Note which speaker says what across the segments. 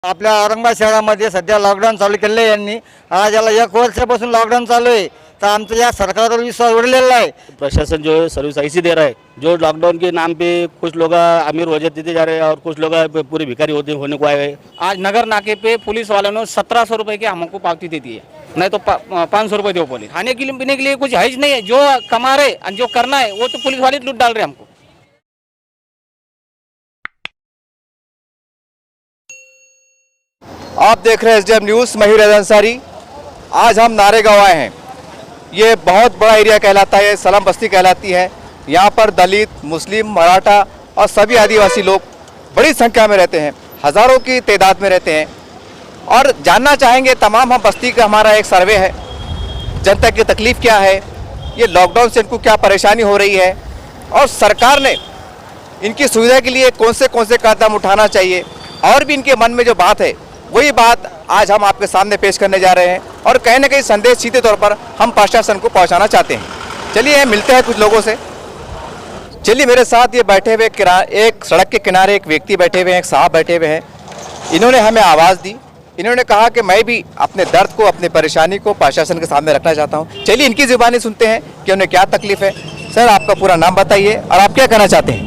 Speaker 1: आपल्या औरंगाबाद शहरामध्ये सध्या लॉकडाऊन चालू केले यांनी। आज याला 1 वर्षापासून लॉकडाऊन चालू आहे, तर आमचा या सरकारवर विश्वास उडलेला है।
Speaker 2: प्रशासन जो है सर्विस ऐसी दे रहा है, जो लॉकडाउन के नाम पे कुछ लोग अमीर हो जाते जा रहे हैं और कुछ लोग पूरे भिखारी होने को आए हैं।
Speaker 3: आज नगर नाके पे पुलिस वालों ने 1700 रुपये की हमको पावती दे दी है, नहीं तो 500 रुपये दो पुलिस। खाने के लिए पीने के लिए कुछ है ही नहीं है, जो कमा रहे और जो करना है वो तो पुलिस वाले लूट डाल रहे हमको।
Speaker 4: आप देख रहे हैं एसडीएम न्यूज़, मैं रज़ा अंसारी। आज हम नारेगांव आए हैं। ये बहुत बड़ा एरिया कहलाता है, सलाम बस्ती कहलाती है। यहाँ पर दलित, मुस्लिम, मराठा और सभी आदिवासी लोग बड़ी संख्या में रहते हैं, हज़ारों की तादाद में रहते हैं। और जानना चाहेंगे तमाम हम बस्ती का हमारा एक सर्वे है, जनता की तकलीफ़ क्या है, ये लॉकडाउन से इनको क्या परेशानी हो रही है और सरकार ने इनकी सुविधा के लिए कौन से कदम उठाना चाहिए, और भी इनके मन में जो बात है वही बात आज हम आपके सामने पेश करने जा रहे हैं। और कहीं ना कहीं संदेश सीधे तौर पर हम प्रशासन को पहुंचाना चाहते हैं। चलिए मिलते हैं कुछ लोगों से। चलिए मेरे साथ ये बैठे हुए एक सड़क के किनारे एक व्यक्ति बैठे हुए हैं, एक साहब बैठे हुए हैं। इन्होंने हमें आवाज़ दी, इन्होंने कहा कि मैं भी अपने दर्द को, अपनी परेशानी को प्रशासन के सामने रखना चाहता हूँ। चलिए इनकी ज़ुबानी सुनते हैं कि उन्हें क्या तकलीफ़ है। सर, आपका पूरा नाम बताइए और आप क्या कहना चाहते हैं?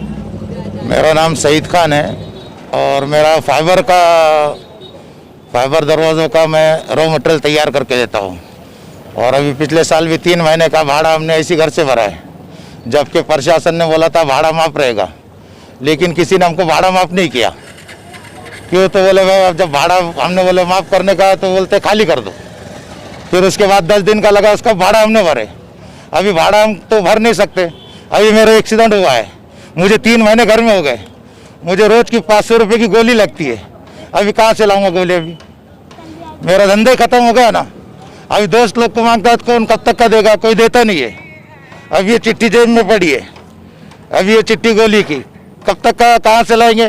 Speaker 5: मेरा नाम सईद खान है और मेरा फाइबर दरवाज़ों का मैं रॉ मटेरियल तैयार करके देता हूँ। और अभी पिछले साल भी 3 महीने का भाड़ा हमने इसी घर से भरा है, जबकि प्रशासन ने बोला था भाड़ा माफ़ रहेगा, लेकिन किसी ने हमको भाड़ा माफ़ नहीं किया। क्यों? तो बोले भाई अब जब भाड़ा हमने बोले माफ़ करने का, तो बोलते खाली कर दो। फिर उसके बाद 10 दिन का लगा, उसका भाड़ा हमने भरे। अभी भाड़ा हम तो भर नहीं सकते। अभी मेरा एक्सीडेंट हुआ है, मुझे 3 महीने घर में हो गए। मुझे रोज़ की 500 रुपये की गोली लगती है। अभी कहाँ से लाऊंगा गोली? अभी मेरा धंधा ही खत्म हो गया ना। अभी दोस्त लोग को मांगता है, कौन कब तक का देगा? कोई देता नहीं है। अब ये चिट्ठी जेब में पड़ी है, अभी ये चिट्ठी गोली की कब तक का, कहाँ से लाएंगे?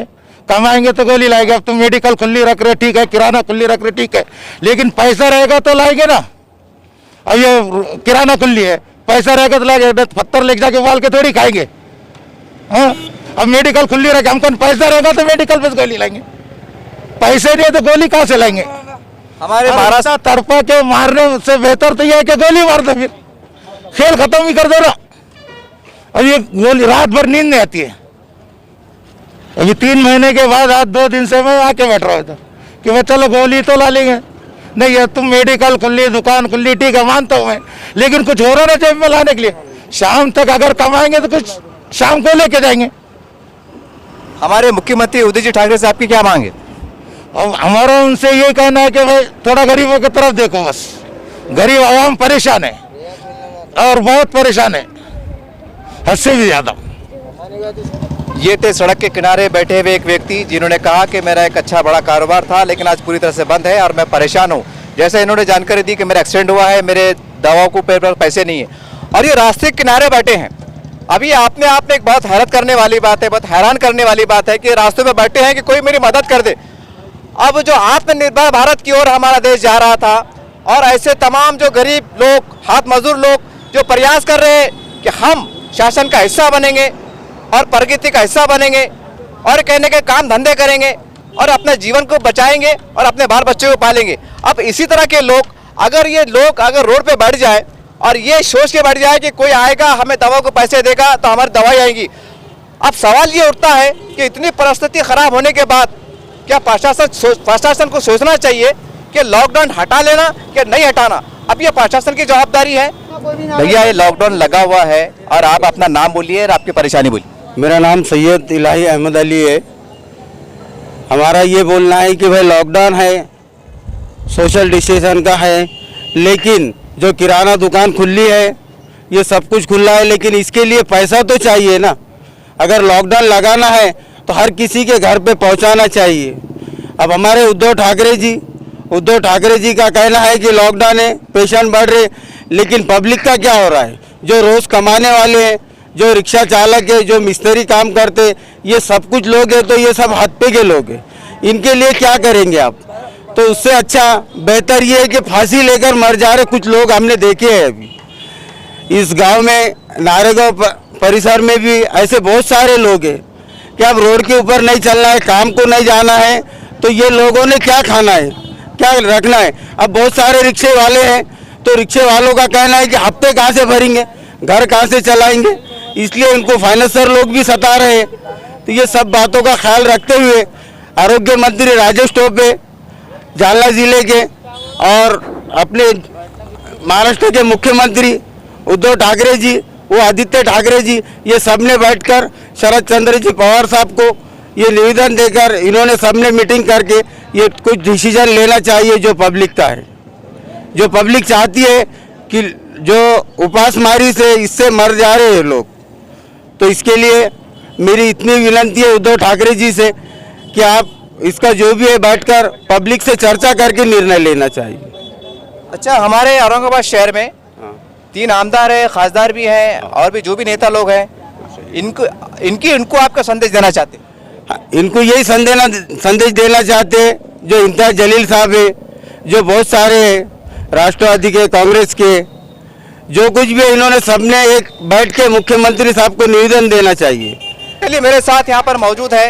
Speaker 5: कमाएंगे तो गोली लाएंगे। अब तो मेडिकल खुली रख रहे, ठीक है, किराना खुली रख रहे, ठीक है, लेकिन पैसा रहेगा तो लाएंगे ना। अब ये किराना खुली है, पैसा रहेगा तो लाएंगे, पत्थर लेके जाके उबाल के थोड़ी खाएंगे। हाँ, अब मेडिकल खुली रखे, हमको पैसा रहेगा तो मेडिकल पे गोली लाएंगे, पैसे नहीं तो गोली कहाँ से लाएंगे? हमारे महाराष्ट्र तरफा के मारने से बेहतर तो यह है कि गोली मार दो, फिर खेल खत्म ही कर दो ना। अब ये गोली रात भर नींद नहीं आती है। अभी 3 महीने के बाद आज 2 दिन से मैं आके बैठ रहा था कि मैं चलो गोली तो ला लेंगे। नहीं है, तुम मेडिकल खुली, दुकान खुली, ठीक है, मानता हूँ मैं, लेकिन कुछ हो रहा ना जेब में लाने के लिए। शाम तक अगर कमाएंगे तो कुछ शाम को लेके जाएंगे।
Speaker 4: हमारे मुख्यमंत्री उद्धव जी ठाकरे से आपकी क्या मांग है?
Speaker 5: अब हमारा उनसे ये कहना है कि भाई थोड़ा गरीबों की तरफ देखो। बस गरीब आवाम परेशान है और बहुत परेशान है, हद से भी ज़्यादा।
Speaker 4: ये थे सड़क के किनारे बैठे हुए एक व्यक्ति, जिन्होंने कहा कि मेरा एक अच्छा बड़ा कारोबार था, लेकिन आज पूरी तरह से बंद है और मैं परेशान हूँ। जैसे इन्होंने जानकारी दी कि मेरा एक्सीडेंट हुआ है, मेरे दवाओं को पैसे नहीं है, और ये रास्ते के किनारे बैठे हैं। अभी आपने एक बहुत हैरत करने वाली बात है, बहुत हैरान करने वाली बात है कि रास्ते में बैठे हैं कि कोई मेरी मदद कर दे। अब जो आत्मनिर्भर भारत की ओर हमारा देश जा रहा था, और ऐसे तमाम जो गरीब लोग, हाथ मजदूर लोग जो प्रयास कर रहे हैं कि हम शासन का हिस्सा बनेंगे और प्रगति का हिस्सा बनेंगे और कहने के काम धंधे करेंगे और अपने जीवन को बचाएंगे और अपने बाल बच्चों को पालेंगे। अब इसी तरह के लोग अगर रोड पे बैठ जाए और ये सोच के बैठ जाए कि कोई आएगा हमें दवा को पैसे देगा तो हमारी दवाई आएगी। अब सवाल ये उठता है कि इतनी परिस्थिति खराब होने के बाद क्या प्रशासन को सोचना चाहिए कि लॉकडाउन हटा लेना कि नहीं हटाना? अब ये प्रशासन की जवाबदारी है। भैया, ये लॉकडाउन लगा हुआ है और आप अपना नाम बोलिए और आपकी परेशानी बोलिए।
Speaker 6: मेरा नाम सैयद इलाही अहमद अली है। हमारा ये बोलना है कि भाई लॉकडाउन है, सोशल डिस्टेंस का है, लेकिन जो किराना दुकान खुली है, ये सब कुछ खुला है, लेकिन इसके लिए पैसा तो चाहिए ना। अगर लॉकडाउन लगाना है तो हर किसी के घर पे पहुंचाना चाहिए। अब हमारे उद्धव ठाकरे जी का कहना है कि लॉकडाउन है, पेशेंट बढ़ रहे, लेकिन पब्लिक का क्या हो रहा है? जो रोज़ कमाने वाले हैं, जो रिक्शा चालक है, जो मिस्त्री काम करते, ये सब कुछ लोग हैं, तो ये सब हाथ पे के लोग हैं। इनके लिए क्या करेंगे आप? तो उससे अच्छा बेहतर ये है कि फांसी लेकर मर जा रहे कुछ लोग हमने देखे हैं। अभी इस गांव में, नारेगांव परिसर में भी ऐसे बहुत सारे लोग हैं कि अब रोड के ऊपर नहीं चलना है, काम को नहीं जाना है, तो ये लोगों ने क्या खाना है, क्या रखना है। अब बहुत सारे रिक्शे वाले हैं, तो रिक्शे वालों का कहना है कि हफ्ते कहाँ से भरेंगे, घर कहाँ से चलाएंगे, इसलिए उनको फाइनेंसर लोग भी सता रहे हैं। तो ये सब बातों का ख्याल रखते हुए आरोग्य मंत्री राजेश टोपे जालना जिले के और अपने महाराष्ट्र के मुख्यमंत्री उद्धव ठाकरे जी, वो आदित्य ठाकरे जी, ये सब ने बैठकर शरद चंद्र जी पवार साहब को ये निवेदन देकर इन्होंने सबने मीटिंग करके ये कुछ डिसीजन लेना चाहिए जो पब्लिक का है। जो पब्लिक चाहती है कि जो उपासमारी से इससे मर जा रहे हैं लोग, तो इसके लिए मेरी इतनी विनती है उद्धव ठाकरे जी से कि आप इसका जो भी है बैठकर पब्लिक से चर्चा करके निर्णय लेना चाहिए।
Speaker 4: अच्छा, हमारे औरंगाबाद शहर में 3 आमदार है, खासदार भी हैं और भी जो भी नेता लोग हैं, इनको आपका संदेश देना चाहते हैं?
Speaker 6: इनको यही संदेश देना चाहते हैं, जो इम्तियाज जलील साहब है, जो बहुत सारे राष्ट्रवादी के, कांग्रेस के, जो कुछ भी है, इन्होंने सबने एक बैठ के मुख्यमंत्री साहब को निवेदन देना चाहिए।
Speaker 4: चलिए, मेरे साथ यहाँ पर मौजूद है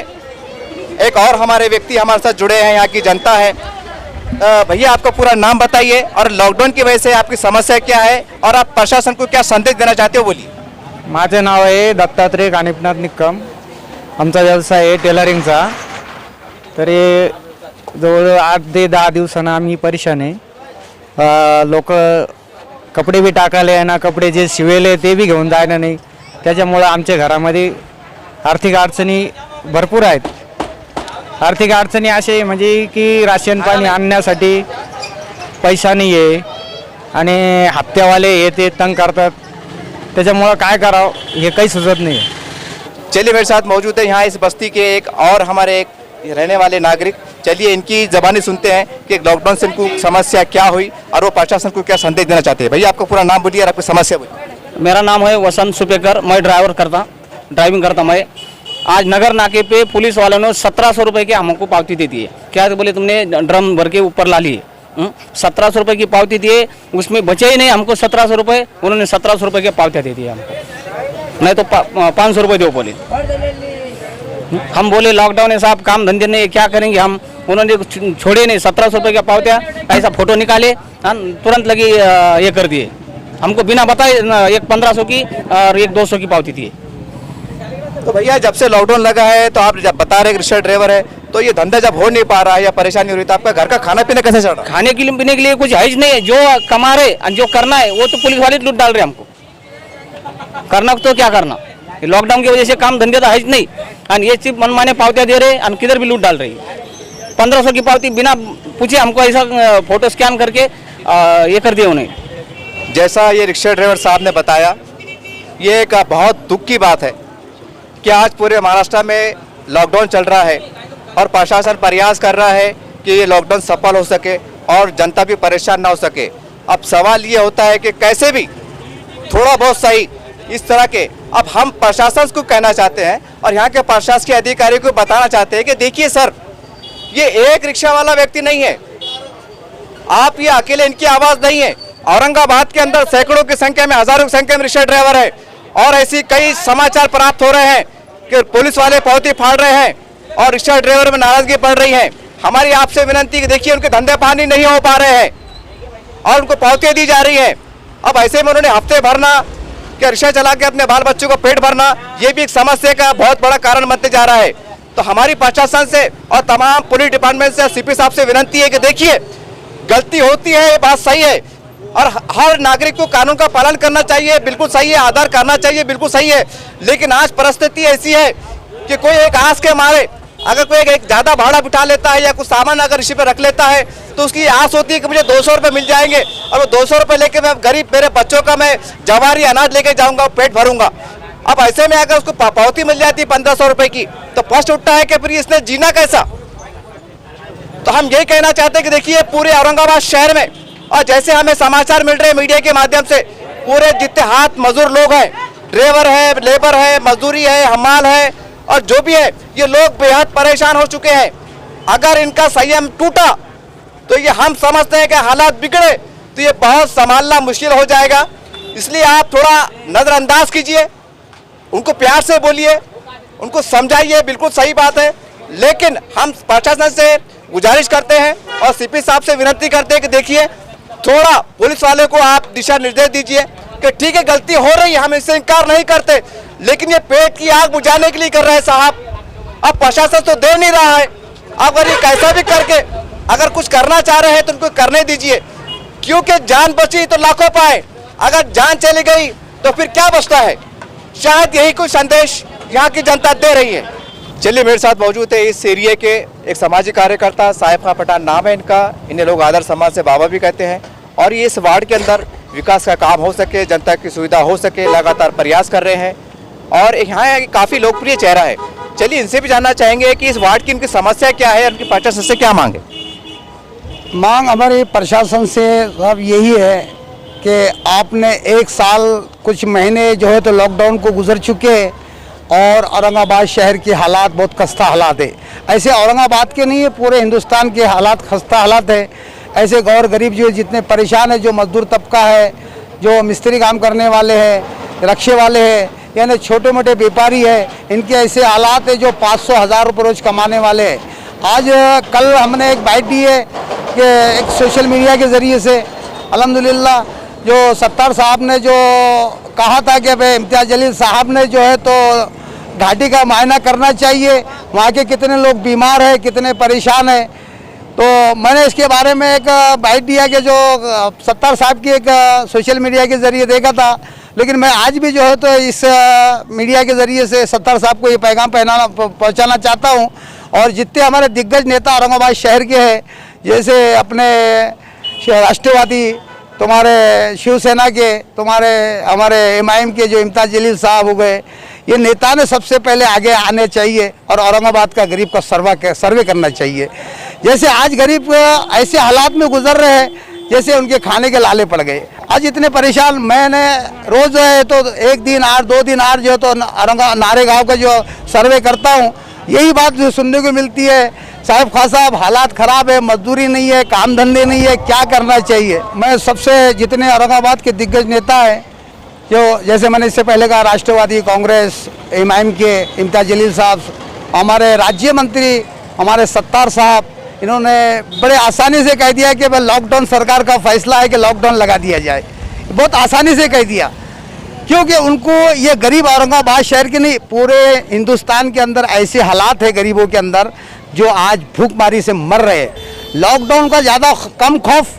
Speaker 4: एक और हमारे व्यक्ति हमारे साथ जुड़े हैं, यहाँ की जनता है। भैया, आपका पूरा नाम बताइए और लॉकडाउन की वजह से आपकी समस्या क्या है और आप प्रशासन को क्या संदेश देना चाहते हो, बोलिए।
Speaker 7: माझे नाव आहे दत्तात्रय कानिपनाथ निक्कम. आमचा व्यवसाय आहे टेलरिंगचा. तरी जवळ 8 ते 10 दिवसानं आम्ही परेशान आहे. लोक कपडे बी टाकायला येणार, कपडे जे शिवेले ते बी घेऊन जायला नाही. त्याच्यामुळं आमच्या घरामध्ये आर्थिक अडचणी भरपूर आहेत. आर्थिक अडचणी असे म्हणजे की राशन पाणी आणण्यासाठी पैसा नाही आहे आणि हप्त्यावाले येते तंग करतात. त्याच्यामुळं काय करावं हे काही सुचत नाही.
Speaker 4: चलिए, मेरे साथ मौजूद है यहाँ इस बस्ती के एक और हमारे एक रहने वाले नागरिक. चलिए, इनकी ज़बानी सुनते हैं कि लॉकडाउन से इनको समस्या क्या हुई और वो प्रशासन को क्या संदेश देना चाहते हैं. भैया, आपका पूरा नाम बोलिए और आपकी समस्या बोलिए.
Speaker 3: मेरा नाम है वसंत सुपेकर. मैं ड्राइविंग करता मैं. आज नगर नाके पे पुलिस वालों ने 1700 रुपये की हमको पावती दे दी है. क्या तो बोले तुमने ड्रम भर के ऊपर ला लिए. 1700 रुपये की पावती दिए, उसमें बचे ही नहीं हमको 1700 रुपये. उन्होंने 1700 रुपये की पावतियाँ दे दी हमको, नहीं तो 500 रुपये दो बोले. हम बोले लॉकडाउन है साहब, काम धंधे नहीं, क्या करेंगे हम. उन्होंने छोड़े नहीं. 1700 रुपये की पावतियाँ ऐसा फोटो निकाले, तुरंत लगी ये कर दिए हमको बिना बताए. एक 1500 की और एक 200 की पावती दिए.
Speaker 4: तो भैया, जब से लॉकडाउन लगा है तो आप जब बता रहे रिक्शा ड्राइवर है, तो ये धंधा जब हो नहीं पा रहा है या परेशानी हो रही, तो आपका घर का खाना पीना कैसे चल रहा है?
Speaker 3: खाने के लिए पीने के लिए कुछ है ही नहीं है. जो कमा रहे और जो करना है वो तो पुलिस वाले लूट डाल रहे हमको. करना तो क्या करना, लॉकडाउन की वजह से काम धंधे तो है ही नहीं. और ये सिर्फ मनमाने पावतियाँ दे रहे और किधर भी लूट डाल रही. 1500 की पावती बिना पूछे हमको ऐसा फोटो स्कैन करके ये कर दिया उन्हें.
Speaker 4: जैसा ये रिक्शा ड्राइवर साहब ने बताया, ये एक बहुत दुख की बात है कि आज पूरे महाराष्ट्र में लॉकडाउन चल रहा है और प्रशासन प्रयास कर रहा है कि ये लॉकडाउन सफल हो सके और जनता भी परेशान ना हो सके. अब सवाल ये होता है कि कैसे भी थोड़ा बहुत सही इस तरह के, अब हम प्रशासन को कहना चाहते हैं और यहाँ के प्रशासकीय अधिकारियों को बताना चाहते हैं कि देखिए सर, ये एक रिक्शा वाला व्यक्ति नहीं है, आप ये अकेले इनकी आवाज़ नहीं है. औरंगाबाद के अंदर सैकड़ों की संख्या में, हजारों की संख्या में रिक्शा ड्राइवर है और ऐसी कई समाचार प्राप्त हो रहे हैं कि पुलिस वाले पावती फाड़ रहे हैं और रिक्शा ड्राइवर में नाराजगी बढ़ रही है. हमारी आपसे विनती कि देखिए, उनके धंधे पानी नहीं हो पा रहे हैं और उनको पावती दी जा रही है. अब ऐसे में उन्होंने हफ्ते भरना कि रिक्शा चला के अपने बाल बच्चों को पेट भरना, ये भी एक समस्या का बहुत बड़ा कारण बनते जा रहा है. तो हमारी प्रशासन से और तमाम पुलिस डिपार्टमेंट से, सीपी साहब से विनती है कि देखिए, गलती होती है, ये बात सही है और हर नागरिक को कानून का पालन करना चाहिए, बिल्कुल सही है. आधार करना चाहिए, बिल्कुल सही है. लेकिन आज परिस्थिति ऐसी है कि कोई एक आस के मारे अगर कोई एक ज़्यादा भाड़ा बिठा लेता है या कुछ सामान अगर इसी पे रख लेता है, तो उसकी आस होती है कि मुझे 200 रुपये मिल जाएंगे और वो 200 रुपये लेके मैं गरीब मेरे बच्चों का मैं जवारी अनाज लेके जाऊँगा, पेट भरूंगा. अब ऐसे में अगर उसको पावती मिल जाती है 1500 रुपये की, तो प्रश्न उठता है कि फिर इसने जीना कैसा. तो हम यही कहना चाहते हैं कि देखिए, पूरे औरंगाबाद शहर में और जैसे हमें समाचार मिल रहे हैं मीडिया के माध्यम से, पूरे जितने हाथ मजदूर लोग हैं, ड्राइवर है, लेबर है, मजदूरी है, हमाल है और जो भी है, ये लोग बेहद परेशान हो चुके हैं. अगर इनका संयम टूटा तो ये हम समझते हैं कि हालात बिगड़े तो ये बहुत संभालना मुश्किल हो जाएगा. इसलिए आप थोड़ा नज़रअंदाज कीजिए, उनको प्यार से बोलिए, उनको समझाइए, बिल्कुल सही बात है. लेकिन हम प्रशासन से गुजारिश करते हैं और सीपी साहब से विनती करते हैं कि देखिए थोड़ा पुलिस वाले को आप दिशा निर्देश दीजिए कि ठीक है गलती हो रही है, हम इससे इनकार नहीं करते, लेकिन ये पेट की आग बुझाने के लिए कर रहे हैं साहब। अब प्रशासन तो दे नहीं रहा है, अगर ये कैसा भी करके अगर कुछ करना चाह रहे हैं तो उनको करने दीजिए, क्योंकि जान बची तो लाखों पाए, अगर जान चली गई तो फिर क्या बचता है। शायद यही कोई संदेश यहाँ की जनता दे रही है। चलिए मेरे साथ मौजूद है इस एरिया के एक सामाजिक कार्यकर्ता, साहिब खां पठान नाम है इनका, इन्हें लोग आदर सम्मान से बाबा भी कहते हैं, और ये इस वार्ड के अंदर विकास का काम हो सके, जनता की सुविधा हो सके, लगातार प्रयास कर रहे हैं और यहाँ काफ़ी लोकप्रिय चेहरा है। चलिए इनसे भी जानना चाहेंगे कि इस वार्ड की इनकी समस्या क्या है, उनकी प्रशासन से क्या मांगे।
Speaker 8: मांग हमारे प्रशासन से अब यही है कि आपने एक साल कुछ महीने जो है तो लॉकडाउन को गुजर चुके और औरंगाबाद शहर के हालात बहुत खस्ता हालात है। ऐसे औरंगाबाद के नहीं है, पूरे हिंदुस्तान के हालात खस्ता हालात है। ऐसे गौर गरीब जो जितने परेशान है, जो मजदूर तबका है, जो मिस्त्री काम करने वाले हैं, रक्षे वाले हैं, यानी छोटे मोटे व्यापारी है, इनके ऐसे हालात है जो 500-1000 रुपये रोज़ कमाने वाले हैं। आज कल हमने एक बाइट दी है कि एक सोशल मीडिया के ज़रिए से अल्हम्दुलिल्लाह जो सत्तार साहब ने जो कहा था कि भाई इम्तियाज़ जलील साहब ने जो है तो घाटी का मुआयना करना चाहिए, वहाँ के कितने लोग बीमार हैं, कितने परेशान हैं। तो मैंने इसके बारे में एक बाइट दिया कि जो सत्तार साहब की एक सोशल मीडिया के ज़रिए देखा था, लेकिन मैं आज भी जो है तो इस मीडिया के ज़रिए से सत्तार साहब को ये पैगाम पहुँचाना चाहता हूँ। और जितने हमारे दिग्गज नेता औरंगाबाद शहर के हैं, जैसे अपने राष्ट्रवादी, तुम्हारे शिवसेना के, तुम्हारे हमारे MIM के जो इम्तियाज़ जलील साहब हो गए, ये नेता ने सबसे पहले आगे आने चाहिए और औरंगाबाद का गरीब का सर्वे करना चाहिए। जैसे आज गरीब ऐसे हालात में गुजर रहे हैं जैसे उनके खाने के लाले पड़ गए। आज इतने परेशान, मैंने रोज़ है तो 1 दिन 2 दिन जो है तो नारे गाँव का जो सर्वे करता हूँ, यही बात जो सुनने को मिलती है, साहिब खां साहब हालात ख़राब है, मजदूरी नहीं है, काम धंधे नहीं है, क्या करना चाहिए। मैं सबसे जितने औरंगाबाद के दिग्गज नेता हैं, जो जैसे मैंने इससे पहले कहा राष्ट्रवादी कांग्रेस, MIM के इम्तियाज़ जलील साहब, हमारे राज्य मंत्री हमारे सत्तार साहब, इन्होंने बड़े आसानी से कह दिया कि भाई लॉकडाउन सरकार का फैसला है कि लॉकडाउन लगा दिया जाए, बहुत आसानी से कह दिया, क्योंकि उनको ये गरीब औरंगाबाद शहर के नहीं पूरे हिंदुस्तान के अंदर ऐसे हालात है गरीबों के अंदर जो आज भूखमारी से मर रहे हैं। लॉकडाउन का ज़्यादा कम खौफ,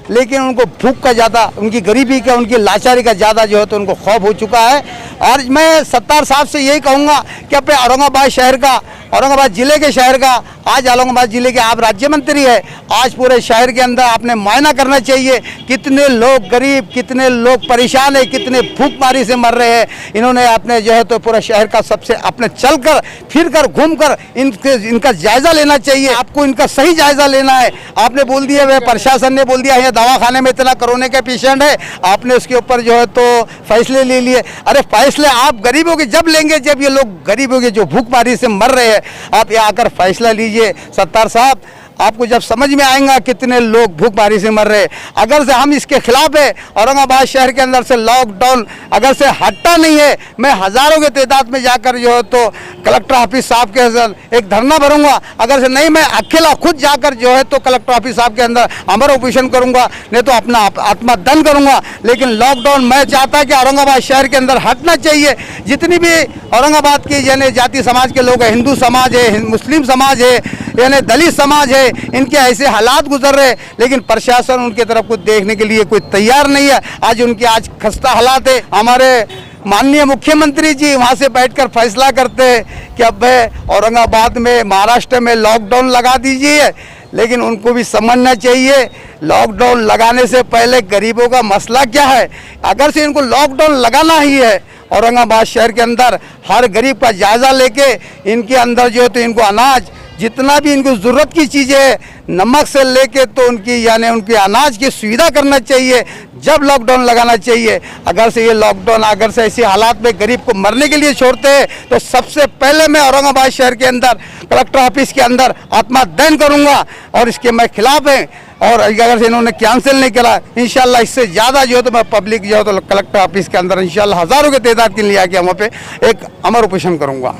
Speaker 8: लेकिन उनको भूख का ज़्यादा, उनकी गरीबी का, उनकी लाचारी का ज़्यादा जो है तो उनको खौफ हो चुका है। और मैं सत्तार साहब से यही कहूँगा कि अपने औरंगाबाद शहर का, औरंगाबाद ज़िले के शहर का, आज औरंगाबाद ज़िले के आप राज्य मंत्री है, आज पूरे शहर के अंदर आपने मुआयना करना चाहिए कितने लोग गरीब, कितने लोग परेशान है, कितने भूखमारी से मर रहे हैं। इन्होंने अपने जो है तो पूरा शहर का सबसे अपने चल कर फिर कर घूम कर इनका जायज़ा लेना चाहिए। आपको इनका सही जायज़ा लेना है। आपने बोल दिया, वह प्रशासन ने बोल दिया है दवाखाने में इतना कोरोना के पेशेंट है, आपने उसके ऊपर जो है तो फैसले ले लिए। अरे फैसले आप गरीबों के जब लेंगे जब ये लोग गरीबों के जो भूखमारी से मर रहे हैं, आप यहाँ आकर फैसला लीजिए सत्तार साहब। आपको जब समझ में आएगा कितने लोग भूखमारी से मर रहे हैं। अगर से हम इसके खिलाफ है, औरंगाबाद शहर के अंदर से लॉकडाउन अगर से हटता नहीं है, मैं हज़ारों के तादाद में जाकर जो है तो कलेक्टर ऑफिस साहब के अंदर एक धरना भरूंगा। अगर से नहीं, मैं अकेला खुद जाकर जो है तो कलेक्टर ऑफिस साहब के अंदर अमर ऑपरेशन करूंगा, नहीं तो अपना आत्मदहन करूंगा। लेकिन लॉकडाउन मैं चाहता कि औरंगाबाद शहर के अंदर हटना चाहिए। जितनी भी औरंगाबाद की यानी जाति समाज के लोग हैं, हिंदू समाज है, मुस्लिम समाज है, यानी दलित समाज है, इनके ऐसे हालात गुजर रहे, लेकिन प्रशासन उनके तरफ कुछ देखने के लिए कोई तैयार नहीं है। आज उनके आज खस्ता हालात है। हमारे माननीय मुख्यमंत्री जी वहाँ से बैठकर फैसला करते हैं कि अब औरंगाबाद में, महाराष्ट्र में लॉकडाउन लगा दीजिए, लेकिन उनको भी समझना चाहिए लॉकडाउन लगाने से पहले गरीबों का मसला क्या है। अगर से इनको लॉकडाउन लगाना ही है, औरंगाबाद शहर के अंदर हर गरीब का जायज़ा लेके इनके अंदर जो है तो इनको अनाज, जितना भी इनको ज़रूरत की चीज़ें है, नमक से लेके तो उनकी यानी उनके अनाज की सुविधा करना चाहिए, जब लॉकडाउन लगाना चाहिए। अगर से ये लॉकडाउन अगर से ऐसे हालात में गरीब को मरने के लिए छोड़ते हैं, तो सबसे पहले मैं औरंगाबाद शहर के अंदर कलेक्टर ऑफिस के अंदर आत्मदहन करूँगा और इसके मैं खिलाफ हैं। और अगर से इन्होंने कैंसिल नहीं करा, इंशाल्लाह इससे ज़्यादा जो है तो मैं पब्लिक जो है तो कलेक्टर ऑफिस के अंदर इंशाल्लाह हज़ारों के तादाद के लिए आके वहाँ पे एक अमर ऑपरेशन करूँगा।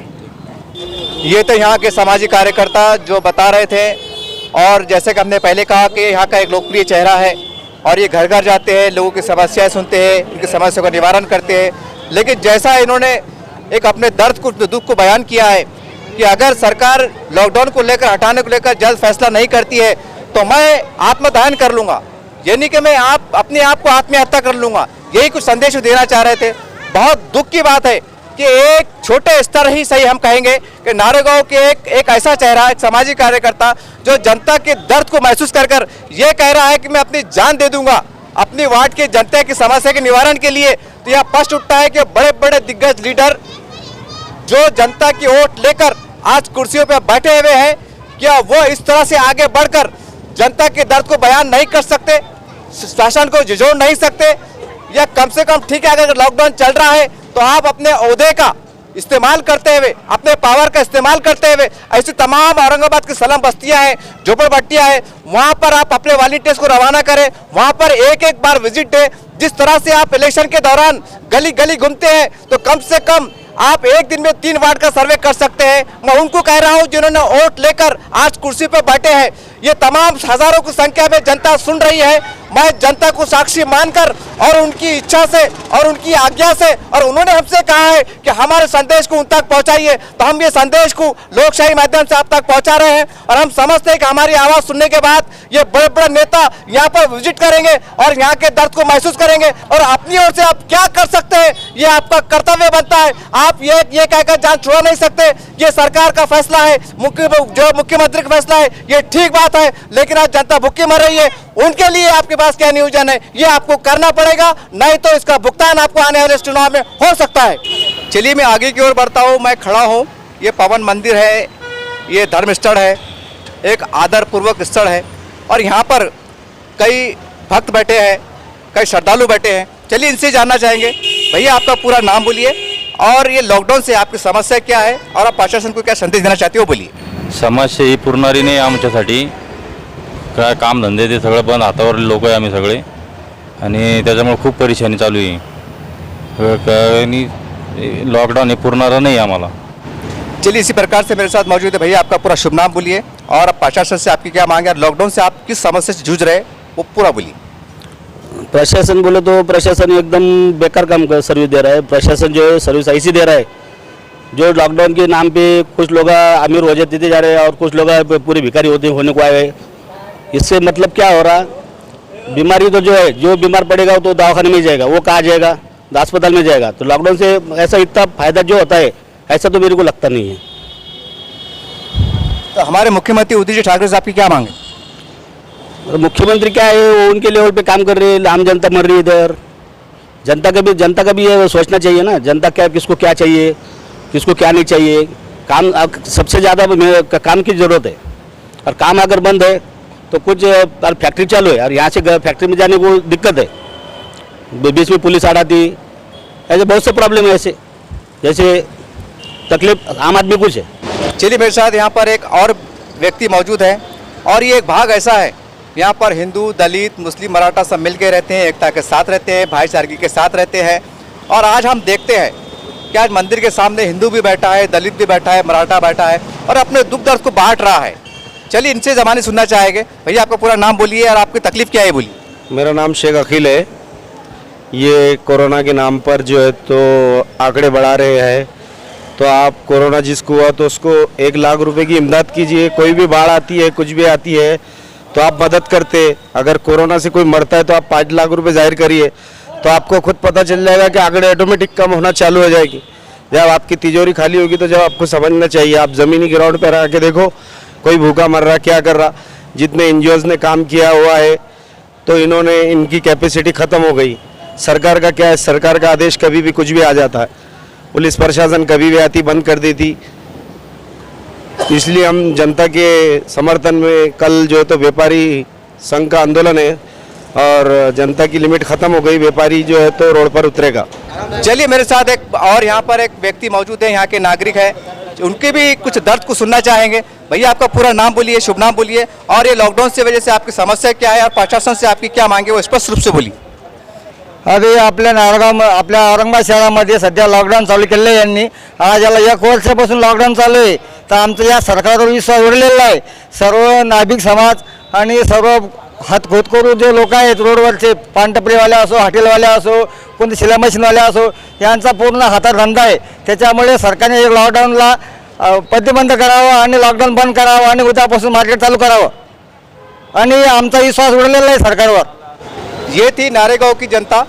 Speaker 4: ये तो यहाँ के सामाजिक कार्यकर्ता जो बता रहे थे। और जैसे कि हमने पहले कहा कि यहाँ का एक लोकप्रिय चेहरा है और ये घर घर जाते हैं, लोगों की समस्याएं सुनते हैं, उनकी समस्या का निवारण करते हैं। लेकिन जैसा इन्होंने एक अपने दर्द को, दुख को बयान किया है कि अगर सरकार लॉकडाउन को लेकर, हटाने को लेकर जल्द फैसला नहीं करती है तो मैं आत्मदहन कर लूँगा, यानी कि मैं अपने आप को आत्महत्या कर लूँगा। यही कुछ संदेश देना चाह रहे थे। बहुत दुख की बात है कि एक छोटे स्तर ही सही हम कहेंगे कि नारेगांव के एक ऐसा चेहरा, एक सामाजिक कार्यकर्ता जो जनता के दर्द को महसूस कर ये कह रहा है कि मैं अपनी जान दे दूंगा अपनी वार्ड के जनता की समस्या के निवारण के लिए। तो यह स्पष्ट उठता है कि बड़े बड़े दिग्गज लीडर जो जनता की वोट लेकर आज कुर्सियों पर बैठे हुए हैं, क्या वो इस तरह से आगे बढ़कर जनता के दर्द को बयान नहीं कर सकते, शासन को झिझोड़ नहीं सकते? या कम से कम ठीक है, अगर लॉकडाउन चल रहा है तो आप अपने ओहदे का इस्तेमाल करते हुए, अपने पावर का इस्तेमाल करते हुए ऐसी तमाम औरंगाबाद की स्लम बस्तियां हैं, झोपड़पट्टियां हैं, वहां पर आप अपने वॉलंटियर्स को रवाना करें, वहां पर एक बार विजिट दें। जिस तरह से आप इलेक्शन के दौरान गली गली घूमते हैं तो कम से कम आप एक दिन में 3 वार्ड का सर्वे कर सकते हैं। मैं उनको कह रहा हूं जिन्होंने वोट लेकर आज कुर्सी पर बैठे हैं, ये तमाम हजारों की संख्या में जनता सुन रही है। मैं जनता को साक्षी मानकर और उनकी इच्छा से और उनकी आज्ञा से, और उन्होंने हमसे कहा है कि हमारे संदेश को उन तक पहुंचाइए, तो हम ये संदेश को लोकशाही माध्यम से आप तक पहुंचा रहे हैं। और हम समझते हैं कि हमारी आवाज सुनने के बाद ये बड़े बड़े नेता यहाँ पर विजिट करेंगे और यहाँ के दर्द को महसूस करेंगे और अपनी ओर से आप क्या कर सकते हैं ये आपका कर्तव्य बनता है। आप ये कहकर जान छुड़ा नहीं सकते। ये सरकार का फैसला है, मुख्यमंत्री का फैसला है, ये ठीक बात है, लेकिन आज जनता भूखी मर रही है। उनके लिए आपके पास क्या नियोजन है, ये आपको करना पड़ेगा, नहीं तो इसका भुगतान आपको आने वाले चुनाव में हो सकता है। चलिए मैं आगे की ओर बढ़ता हूँ। मैं खड़ा हूँ, ये पवन मंदिर है, ये धर्म स्थल है, एक आदर पूर्वक स्थल है और यहाँ पर कई भक्त बैठे हैं, कई श्रद्धालु बैठे हैं। चलिए इनसे जानना चाहेंगे। भैया आपका पूरा नाम बोलिए और ये लॉकडाऊन से आपकी समस्या क्या आहे और आप प्रशासन को क्या संदेश देना चाहते हो, बोलिए।
Speaker 9: समस्या ही पुरणारी नाही आमच्यासाठी, काय कामधंदे ते सगळं बंद, हातावर लोक आहे आम्ही सगळे आणि त्याच्यामुळे खूप परेशानी चालू आहे आणि लॉकडाऊन हे पुरणारा नाही आम्हाला।
Speaker 4: चलिए इसी प्रकार से मेरे साथ मौजूद है भैया, आपका पूरा शुभ नाम बोलिए और अब प्रशासन से आपकी क्या मांग है, लॉकडाउन से आप किस समस्या से जूझ रहे हैं वो पूरा बोलिए।
Speaker 2: प्रशासन बोले तो प्रशासन एकदम बेकार काम कर सर्विस दे रहा है। प्रशासन जो है सर्विस ऐसी दे रहा है जो लॉकडाउन के नाम पे कुछ लोग अमीर हो जाते जा रहे हैं और कुछ लोग पूरे भिखारी होने को आए हैं। इससे मतलब क्या हो रहा, बीमारी तो जो है, जो बीमार पड़ेगा तो दवाखाने में जाएगा, वो कहाँ जाएगा, अस्पताल में जाएगा। तो लॉकडाउन से ऐसा इतना फायदा जो होता है ऐसा तो मेरे को लगता नहीं है।
Speaker 4: तो हमारे मुख्यमंत्री उद्धव जी ठाकरे से आपकी क्या मांग है?
Speaker 2: मुख्यमंत्री क्या है, वो उनके लेवल पे काम कर रहे हैं, आम जनता मर रही है इधर। जनता का भी ये सोचना चाहिए ना, जनता क्या, किसको क्या चाहिए, किसको क्या नहीं चाहिए। काम सबसे ज़्यादा काम की ज़रूरत है और काम अगर बंद है तो कुछ फैक्ट्री चालू है और यहाँ से फैक्ट्री में जाने को दिक्कत है, बीच में पुलिस आ जाती, ऐसे बहुत से प्रॉब्लम है, ऐसे जैसे तकलीफ आम आदमी कुछ है।
Speaker 4: चलिए मेरे साथ यहाँ पर एक और व्यक्ति मौजूद है और ये एक भाग ऐसा है, यहाँ पर हिंदू, दलित, मुस्लिम, मराठा सब मिल के रहते हैं, एकता के साथ रहते हैं, भाईचारगी के साथ रहते हैं। और आज हम देखते हैं कि आज मंदिर के सामने हिंदू भी बैठा है, दलित भी बैठा है, मराठा बैठा है और अपने दुख दर्द को बांट रहा है। चलिए इनसे ज़माने सुनना चाहेंगे। भैया आपका पूरा नाम बोलिए और आपकी तकलीफ क्या है, बोलिए।
Speaker 6: मेरा नाम शेख अखिल है। ये कोरोना के नाम पर जो है तो आंकड़े बढ़ा रहे हैं, तो आप कोरोना जिसको हुआ तो उसको 1 लाख रुपए की इमदाद कीजिए। कोई भी बाढ़ आती है, कुछ भी आती है तो आप मदद करते। अगर कोरोना से कोई मरता है तो आप 5 लाख रुपए जाहिर करिए, तो आपको खुद पता चल जाएगा कि आंकड़े ऑटोमेटिक कम होना चालू हो जाएगी। जब आपकी तिजोरी खाली होगी तो जब आपको समझना चाहिए, आप ज़मीनी ग्राउंड पर रह के देखो, कोई भूखा मर रहा, क्या कर रहा। जितने एनजीओज़ ने काम किया हुआ है तो इन्होंने, इनकी कैपेसिटी ख़त्म हो गई। सरकार का क्या है, सरकार का आदेश कभी भी कुछ भी आ जाता है, पुलिस प्रशासन कभी भी आती, बंद कर देती। इसलिए हम जनता के समर्थन में कल जो है तो व्यापारी संघ का आंदोलन है और जनता की लिमिट ख़त्म हो गई, व्यापारी जो है तो रोड पर उतरेगा।
Speaker 4: चलिए मेरे साथ एक और यहाँ पर एक व्यक्ति मौजूद है, यहाँ के नागरिक है, उनके भी कुछ दर्द को सुनना चाहेंगे। भैया आपका पूरा नाम बोलिए, शुभ नाम बोलिए और ये लॉकडाऊन से वजह से आपकी समस्या क्या है और प्रशासन से आपकी क्या मांगे वो स्पष्ट रूप से बोलिए।
Speaker 1: अरे आपल्या आपल्या औरंगाबाद शहरामध्ये सध्या लॉकडाऊन चालू केले यांनी। आज याला 1 वर्षापासून लॉकडाऊन चालू आहे। तर आमचं या सरकारवर विश्वास उडलेला आहे. सर्व नाभिक समाज आणि सर्व हातखोत जे लोक आहेत रोडवरचे, पानटपरीवाले असो, हॉटेलवाले असो, कोणते शिलाई मशीनवाले असो, यांचा पूर्ण हातात धंदा आहे. त्याच्यामुळे सरकारने लॉकडाऊनला प्रतिबंध करावा आणि लॉकडाऊन बंद करावं आणि उद्यापासून मार्केट चालू करावं आणि आमचा विश्वास उडलेला आहे सरकारवर.
Speaker 4: ये थी नारेगांव की जनता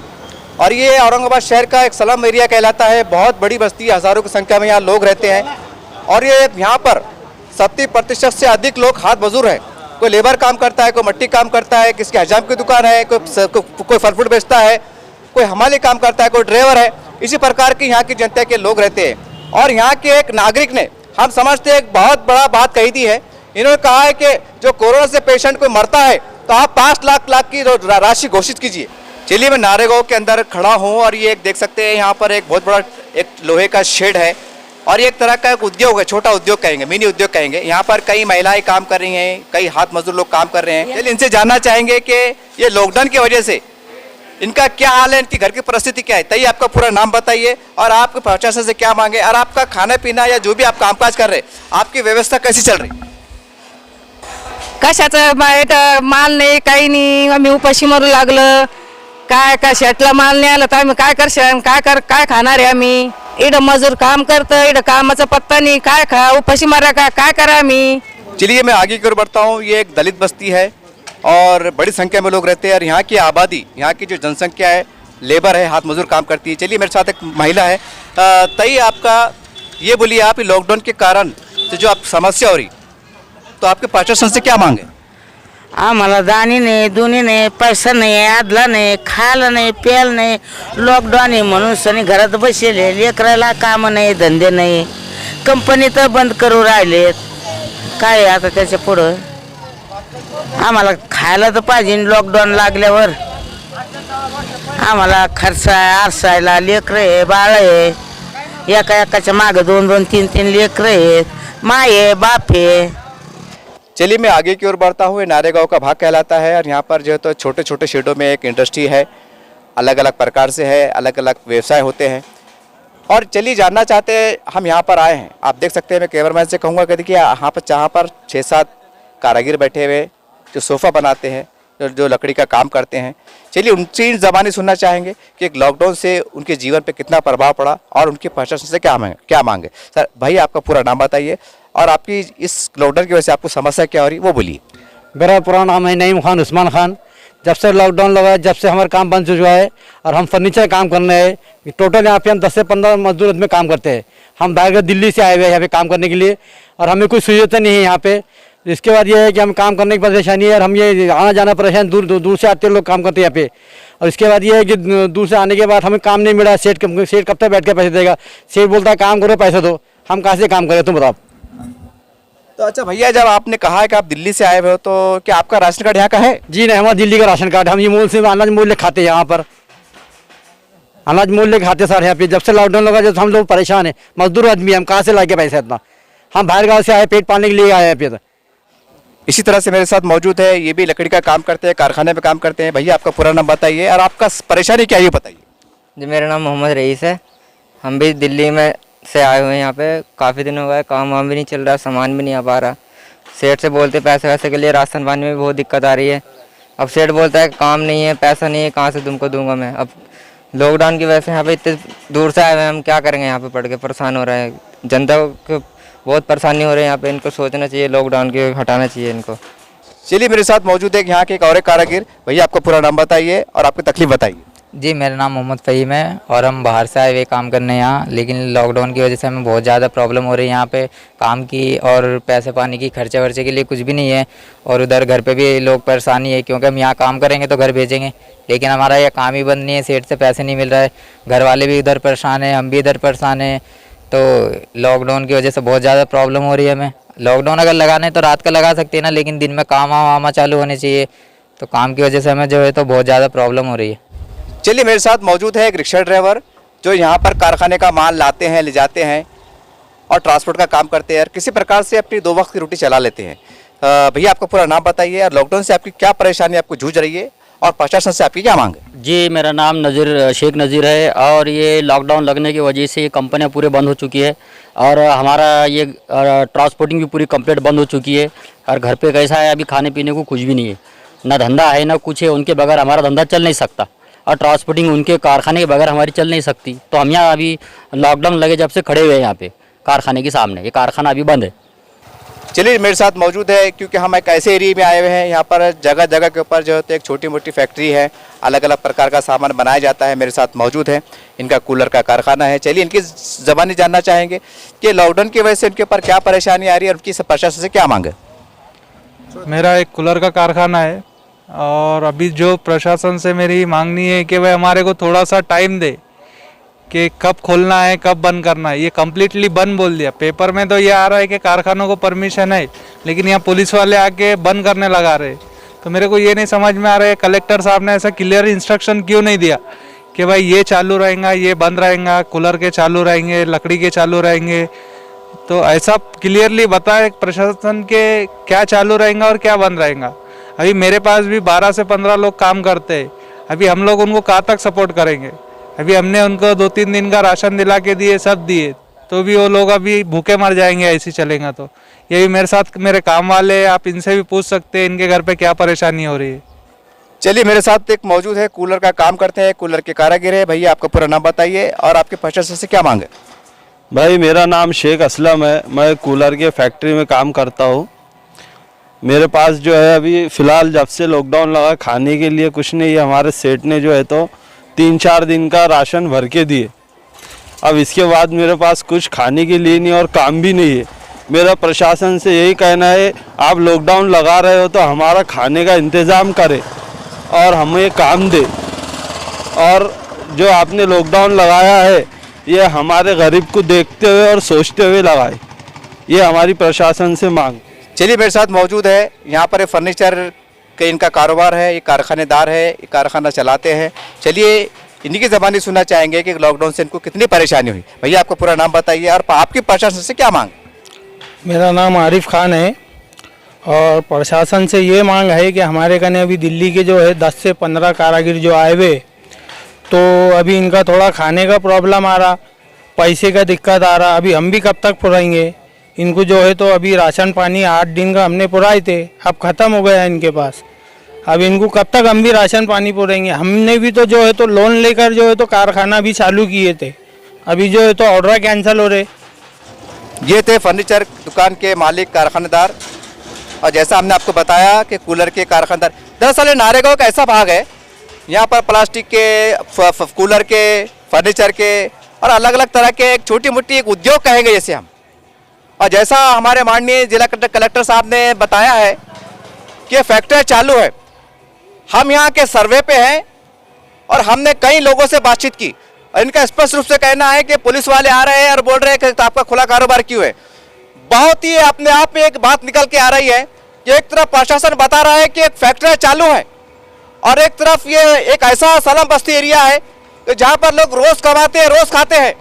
Speaker 4: और ये औरंगाबाद शहर का एक स्लम एरिया कहलाता है. बहुत बड़ी बस्ती, हज़ारों की संख्या में यहाँ लोग रहते हैं और ये यहाँ पर 70% से अधिक लोग हाथ मजदूर हैं. कोई लेबर काम करता है, कोई मट्टी काम करता है, किसकी हजाम की दुकान है, कोई फल फ्रूट बेचता है, कोई हमाली काम करता है, कोई ड्राइवर है. इसी प्रकार की यहाँ की जनता के लोग रहते हैं. और यहाँ के एक नागरिक ने, हम समझते हैं, एक बहुत बड़ा बात कही थी है. इन्होंने कहा है कि जो कोरोना से पेशेंट कोई मरता है तो आप 5 लाख की राशि घोषित कीजिए. चलिए मैं नारेगांव के अंदर खड़ा हूँ और ये एक देख सकते हैं यहाँ पर एक बहुत बड़ा एक लोहे का शेड है और ये एक तरह का एक उद्योग है, छोटा उद्योग कहेंगे, मिनी उद्योग कहेंगे. यहाँ पर कई महिलाएं काम कर रही हैं, कई हाथ मजदूर लोग काम कर रहे हैं. चलिए इनसे जानना चाहेंगे कि ये लॉकडाउन की वजह से इनका क्या हाल है, इनकी घर की परिस्थिति क्या है. तभी आपका पूरा नाम बताइए और आपके प्रशासन से क्या मांगे और आपका खाना पीना या जो भी आप कामकाज कर रहे हैं, आपकी व्यवस्था कैसी चल रही.
Speaker 10: कशाचं माल नाही, काही नाही. आम्ही उपाशी मरू लागलं. काय शेटला माल नाही आला तर आम्ही काय करशान, काय खाणार आहे आम्ही. इकडं मजूर काम करतं, इकडं कामाचा पत्ता नहीं, काय खा उपाशी मारा काय करा आम्ही.
Speaker 4: चलिए मैं आगे की ओर बढ़ता हूँ. ये एक दलित बस्ती है और बड़ी संख्या में लोग रहते हैं और यहाँ की आबादी, यहाँ की जो जनसंख्या है, लेबर है, हाथ मजदूर काम करती है. चलिए मेरे साथ एक महिला है. तई आपका ये बोलिए, आप लॉकडाउन के कारण तो जो आप समस्या हो रही, तो आपके प्रशासन से क्या मांगे.
Speaker 10: आम्हाला दाणी नाही, दुनी नाही, पैसा नाही, आदला नाही, खायला नाही, प्यायला नाही. लॉकडाऊन आहे म्हणून सनी घरात बसले, लेकराला काम नाही, धंदे नाही, कंपनी तर बंद करू राहिलेत. काय आता त्याच्या पुढं आम्हाला खायला तर पाहिजे. लॉकडाऊन लागल्यावर आम्हाला खर्चायला लेकरं आहे, बाळ आहे, एकाच्या मागं 2-2, 3-3 लेकरं आहेत, माय आहे, बाप आहे.
Speaker 4: चलिए मैं आगे की ओर बढ़ता हूँ. नारेगांव का भाग कहलाता है और यहाँ पर जो है तो छोटे छोटे शेडों में एक इंडस्ट्री है, अलग अलग प्रकार से है, अलग अलग व्यवसाय होते हैं. और चलिए जानना चाहते हैं, हम यहाँ पर आए हैं, आप देख सकते हैं. मैं कैमरामैन से कहूँगा कि देखिए यहाँ पर जहाँ पर 6-7 कारीगर बैठे हुए जो सोफ़ा बनाते हैं, जो लकड़ी का काम करते हैं. चलिए उनसे ज़बानी सुनना चाहेंगे कि एक लॉकडाउन से उनके जीवन पे कितना प्रभाव पड़ा और उनके प्रशासन से क्या मांगे. सर भाई आपका पूरा नाम बताइए और आपकी इस लॉकडाउन की वजह से आपको समस्या क्या हो रही वो बोलिए.
Speaker 7: मेरा पूरा नाम है नईम खान, उस्मान खान. जब से लॉकडाउन लगा है, जब से हमारा काम बंद चुका है और हम फर्नीचर काम करने हैं. टोटल यहाँ पे हम 10 से 15 मजदूर में काम करते हैं. हम बाहर दिल्ली से आए हुए हैं यहाँ पे काम करने के लिए और हमें कोई सुविधा नहीं है यहाँ पे. इसके बाद ये है कि हम काम करने की परेशानी है और हम ये आना जाना परेशान, दूर से आते लोग काम करते हैं यहाँ पे. और इसके बाद ये है कि दूर से आने के बाद हमें काम नहीं मिला. सेठ कब तक बैठ के पैसे देगा. सेठ बोलता है काम करो, पैसे दो. हम कहाँ से काम करें, तुम बताओ.
Speaker 4: तो अच्छा भैया, जब आपने कहा है कि आप दिल्ली से आए हुए हो, तो क्या आपका राशन कार्ड यहाँ का है.
Speaker 7: जी नहीं, हमारा दिल्ली का राशन कार्ड. हम ये मूल से अनाज मूल्य खाते हैं, यहाँ पर अनाज मूल्य खाते सर. यहाँ पे जब से लॉकडाउन लगा जब हम लोग परेशान है, मजदूर आदमी, हम कहाँ से लाके पैसा इतना. हम बाहर गाँव से आए, पेट पालने के लिए आए यहाँ पे.
Speaker 4: इसी तरह से मेरे साथ मौजूद है, ये भी लकड़ी का काम करते हैं, कारखाने में काम करते हैं. भैया आपका पूरा नाम बताइए और आपका परेशानी क्या है ये बताइए.
Speaker 11: जी मेरा नाम मोहम्मद रईस है. हम भी दिल्ली में से आए हुए हैं. यहाँ पे काफ़ी दिन हो गए, काम वाम भी नहीं चल रहा, सामान भी नहीं आ पा रहा. सेठ से बोलते पैसे वैसे के लिए, राशन पानी में भी बहुत दिक्कत आ रही है. अब सेठ बोलता है काम नहीं है, पैसा नहीं है, कहाँ से तुमको दूंगा मैं. अब लॉकडाउन की वजह से यहाँ पे इतने दूर से आए हुए हैं, हम क्या करेंगे. यहाँ पे पढ़ के परेशान हो रहे हैं, जनता को बहुत परेशानी हो रही है यहाँ पे. इनको सोचना चाहिए, लॉकडाउन के हटाना चाहिए इनको.
Speaker 4: चलिए मेरे साथ मौजूद है यहाँ के एक और कारीगर. भैया आपका पूरा नाम बताइए और आपकी तकलीफ बताइए.
Speaker 11: जी मेरा नाम मोहम्मद फ़हीम है और हम बाहर से आए हुए काम करने यहाँ. लेकिन लॉकडाउन की वजह से हमें बहुत ज़्यादा प्रॉब्लम हो रही है यहाँ पे काम की और पैसे पानी की. खर्चे वर्चे के लिए कुछ भी नहीं है और उधर घर पे भी लोग परेशानी है, क्योंकि हम यहाँ काम करेंगे तो घर भेजेंगे, लेकिन हमारा ये काम ही बंद नहीं है. सेठ से पैसे नहीं मिल रहा है, घर वाले भी इधर परेशान हैं, हम भी इधर परेशान हैं. तो लॉकडाउन की वजह से बहुत ज़्यादा प्रॉब्लम हो रही है हमें. लॉकडाउन अगर लगाने तो रात का लगा सकते हैं ना, लेकिन दिन में काम वामा चालू होने चाहिए. तो काम की वजह से हमें जो है तो बहुत ज़्यादा प्रॉब्लम हो रही है.
Speaker 4: चलिए मेरे साथ मौजूद है एक रिक्शा ड्राइवर जो यहाँ पर कारखाने का माल लाते हैं, ले जाते हैं और ट्रांसपोर्ट का काम करते हैं और किसी प्रकार से अपनी 2 वक्त की रोटी चला लेते हैं. भैया आपका पूरा नाम बताइए और लॉकडाउन से आपकी क्या परेशानी आपको जूझ रही है और प्रशासन से आपकी क्या मांग है?
Speaker 12: जी, मेरा नाम शेख नज़ीर है और ये लॉकडाउन लगने की वजह से ये कंपनियाँ पूरे बंद हो चुकी है और हमारा ये ट्रांसपोर्टिंग भी पूरी कंप्लीट बंद हो चुकी है। और घर पे कैसा है, अभी खाने पीने को कुछ भी नहीं है, ना धंधा है ना कुछ है। उनके बगैर हमारा धंधा चल नहीं सकता और ट्रांसपोर्टिंग उनके कारखाने के बगैर हमारी चल नहीं सकती। तो हम यहाँ अभी लॉकडाउन लगे जब से खड़े हुए हैं यहाँ पे कारखाने के सामने। ये कारखाना अभी बंद है।
Speaker 4: चलिए, मेरे साथ मौजूद है क्योंकि हम एक ऐसे एरिया में आए हुए हैं, यहाँ पर जगह जगह के ऊपर जो है तो एक छोटी मोटी फैक्ट्री है, अलग अलग प्रकार का सामान बनाया जाता है। मेरे साथ मौजूद है, इनका कूलर का कारखाना है। चलिए, इनकी ज़बानी जानना चाहेंगे कि लॉकडाउन की वजह से इनके ऊपर क्या परेशानी आ रही है और उनकी प्रशासन से क्या मांग है।
Speaker 7: मेरा एक कूलर का कारखाना है और अभी जो प्रशासन से मेरी मांगनी है कि वह हमारे को थोड़ा सा टाइम दे कि कब खोलना है कब बंद करना है। ये कम्प्लीटली बंद बोल दिया। पेपर में तो ये आ रहा है कि कारखानों को परमिशन है, लेकिन यहाँ पुलिस वाले आके बंद करने लगा रहे। तो मेरे को ये नहीं समझ में आ रहा है कलेक्टर साहब ने ऐसा क्लियर इंस्ट्रक्शन क्यों नहीं दिया कि भाई ये चालू रहेगा, ये बंद रहेगा, कूलर के चालू रहेंगे, लकड़ी के चालू रहेंगे। तो ऐसा क्लियरली बताए प्रशासन के क्या चालू रहेगा और क्या बंद रहेगा। अभी मेरे पास भी 12 से 15 लोग काम करते हैं। अभी हम लोग उनको कहाँ तक सपोर्ट करेंगे। अभी हमने उनको 2-3 दिन का राशन दिला के दिए, सब दिए, तो भी वो लोग अभी भूखे मर जाएंगे ऐसे चलेगा। तो ये भी मेरे साथ मेरे काम वाले, आप इनसे भी पूछ सकते हैं इनके घर पे क्या परेशानी हो रही है।
Speaker 4: चलिए, मेरे साथ एक मौजूद है, कूलर का काम करते हैं, कूलर के कारीगर है। भैया, आपका पूरा नाम बताइए और आपके प्रशासन से क्या मांग है।
Speaker 6: भाई, मेरा नाम शेख असलम है, मैं कूलर के फैक्ट्री में काम करता हूँ। मेरे पास जो है अभी फ़िलहाल जब से लॉकडाउन लगा खाने के लिए कुछ नहीं है। हमारे सेठ ने जो है तो 3-4 दिन का राशन भर के दिए। अब इसके बाद मेरे पास कुछ खाने के लिए नहीं और काम भी नहीं है। मेरा प्रशासन से यही कहना है, आप लॉकडाउन लगा रहे हो तो हमारा खाने का इंतज़ाम करें और हमें काम दे। और जो आपने लॉकडाउन लगाया है ये हमारे गरीब को देखते हुए और सोचते हुए लगाए, ये हमारी प्रशासन से मांग।
Speaker 4: चलिए, मेरे साथ मौजूद है, यहाँ पर फर्नीचर के इनका कारोबार है, ये कारखानेदार है, ये कारखाना चलाते हैं। चलिए, इन्हीं की ज़बानी सुनना चाहेंगे कि लॉकडाउन से इनको कितनी परेशानी हुई। भैया, आपका पूरा नाम बताइए और आपकी प्रशासन से क्या मांग।
Speaker 7: मेरा नाम आरिफ खान है और प्रशासन से ये मांग है कि हमारे कने अभी दिल्ली के जो है 10 से 15 कारीगर जो आए हुए, तो अभी इनका थोड़ा खाने का प्रॉब्लम आ रहा, पैसे का दिक्कत आ रहा। अभी हम भी कब तक पुराएंगे इनको जो है। तो अभी राशन पानी 8 दिन का हमने पुराए थे, अब ख़त्म हो गया है इनके पास। अब इनको कब तक हम भी राशन पानी पुराएंगे। हमने भी तो जो है तो लोन लेकर जो है तो कारखाना भी चालू किए थे, अभी जो है तो ऑर्डर कैंसिल हो रहे।
Speaker 4: ये थे फर्नीचर दुकान के मालिक कारखानेदार। और जैसा हमने आपको बताया कि कूलर के कारखानेदार, दरअसल नारेगांव का ऐसा भाग है, यहाँ पर प्लास्टिक के, कूलर के, फर्नीचर के और अलग अलग तरह के एक छोटी मोटी एक उद्योग कहेंगे जैसे हम। और जैसा हमारे माननीय जिला कलेक्टर साहब ने बताया है कि फैक्ट्री चालू है। हम यहाँ के सर्वे पे हैं और हमने कई लोगों से बातचीत की और इनका स्पष्ट रूप से कहना है कि पुलिस वाले आ रहे हैं और बोल रहे हैं कि आपका खुला कारोबार क्यों है। बहुत ही अपने आप में एक बात निकल के आ रही है कि एक तरफ प्रशासन बता रहा है कि एक फैक्ट्री चालू है और एक तरफ ये एक ऐसा सलम बस्ती एरिया है कि जहाँ पर लोग रोज कमाते हैं, रोज खाते हैं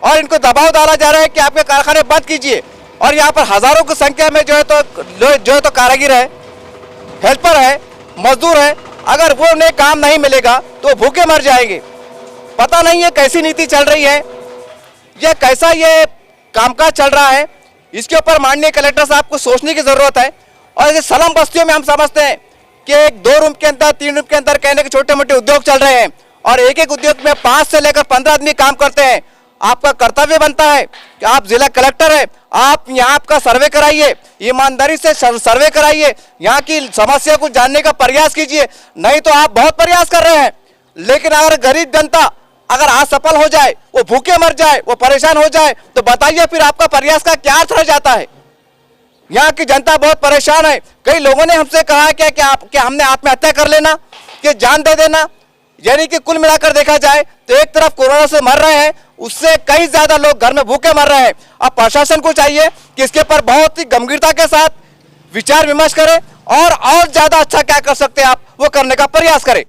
Speaker 4: और इनको दबाव डाला जा रहा है कि आपके कारखाने बंद कीजिए। और यहाँ पर हजारों की संख्या में जो है तो कारीगर है, हेल्पर है, मजदूर है। अगर वो उन्हें काम नहीं मिलेगा तो भूखे मर जाएंगे। पता नहीं है कैसी नीति चल रही है, यह कैसा ये कामकाज चल रहा है। इसके ऊपर माननीय कलेक्टर साहब को सोचने की जरूरत है। और ऐसे सलम बस्तियों में हम समझते हैं कि 2 रूम के अंदर, 3 रूम के अंदर कहने के छोटे मोटे उद्योग चल रहे हैं और एक एक उद्योग में 5 से लेकर 15 आदमी काम करते हैं। आपका कर्तव्य बनता है कि आप जिला कलेक्टर है, आप यहाँ आपका सर्वे कराइए, ईमानदारी से सर्वे कराइए, यहाँ की समस्या को जानने का प्रयास कीजिए। नहीं तो आप बहुत प्रयास कर रहे हैं, लेकिन अगर गरीब जनता अगर आज सफल हो जाए, वो भूखे मर जाए, वो परेशान हो जाए, तो बताइए फिर आपका प्रयास का क्या अर्थ रह जाता है। यहाँ की जनता बहुत परेशान है। कई लोगों ने हमसे कहा है कि हमने आत्महत्या कर लेना, कि जान दे देना। यानी कि कुल मिलाकर देखा जाए तो एक तरफ कोरोना से मर रहे हैं, उससे कई ज्यादा लोग घर में भूखे मर रहे हैं। अब प्रशासन को चाहिए कि इसके पर बहुत ही गंभीरता के साथ विचार विमर्श करें और ज्यादा अच्छा क्या कर सकते हैं आप, वो करने का प्रयास करें।